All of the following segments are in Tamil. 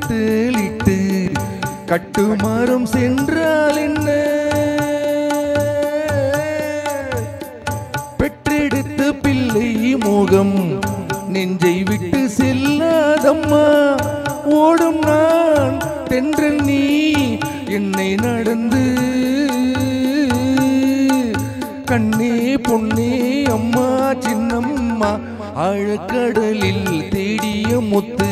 கழுத்திலிட்டு கட்டுமரம் சென்றால் என்ன? பெற்றெடுத்த பிள்ளை முகம் நெஞ்சை விட்டு செல்லாதம்மா. ஓடும் நான் தென்றல் நீ என்னை நடந்து. கண்ணே பொன்னே அம்மா சின்னம்மா ஆழக்கடலில் தேடிய முத்து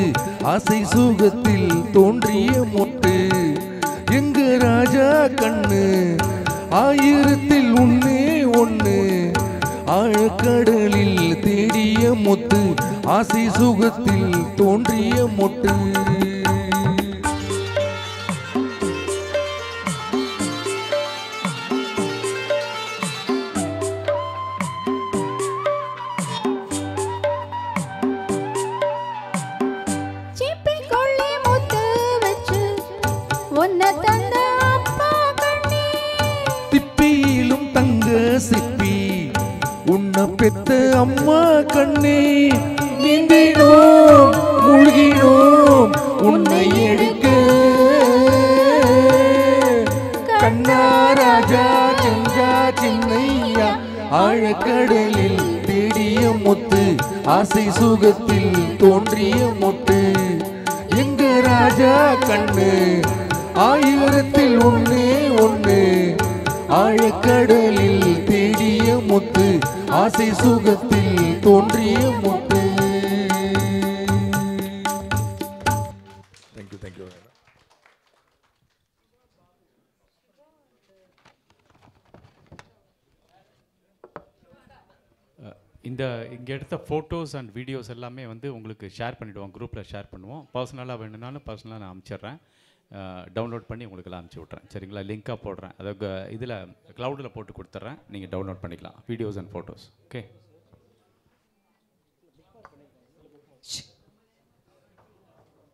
ஆசை சுகத்தில் தோன்றிய முத்து. எங்க ராஜா கண்ணு ஆயிரத்தில் ஒண்ணே ஒண்ணு. ஆழக்கடலில் தேடிய முத்து ஆசை சுகத்தில் தோன்றிய முத்து. திப்பியிலும் தங்க சிப்பி உன்னை பெத்த அம்மா கண்ணே. நீந்தினோம் மூழ்கினோம் உன்னை எடுக்க. கண்ணா ராஜா செஞ்சா சின்னையா ஆழக்கடலில் தேடிய முத்து ஆசை சுகத்தில் தோன்றிய முத்து. எங்க ராஜா கண்ணு ஆயிரத்தில் ஒண்ணே ஒண்ணு. ஆழக்கடலில் தேடிய முத்து ஆசை சுகத்தில் தோன்றிய முத்து. Thank you thank you. இங்கே எடுத்த ஃபோட்டோஸ் அண்ட் வீடியோஸ் எல்லாமே வந்து உங்களுக்கு ஷேர் பண்ணிவிடுவோம், குரூப்பில் ஷேர் பண்ணுவோம். பர்சனலாக வேணும்னாலும் பர்சனலாக நான் அனுப்பிச்சிட்றேன், டவுன்லோட் பண்ணி உங்களுக்கெல்லாம் அனுப்பிச்சி விட்றேன். சரிங்களா? லிங்காக போடுறேன், அதாவது இதில் க்ளவுடில் போட்டு கொடுத்துட்றேன், நீங்கள் டவுன்லோட் பண்ணிக்கலாம் வீடியோஸ் அண்ட் ஃபோட்டோஸ். ஓகே.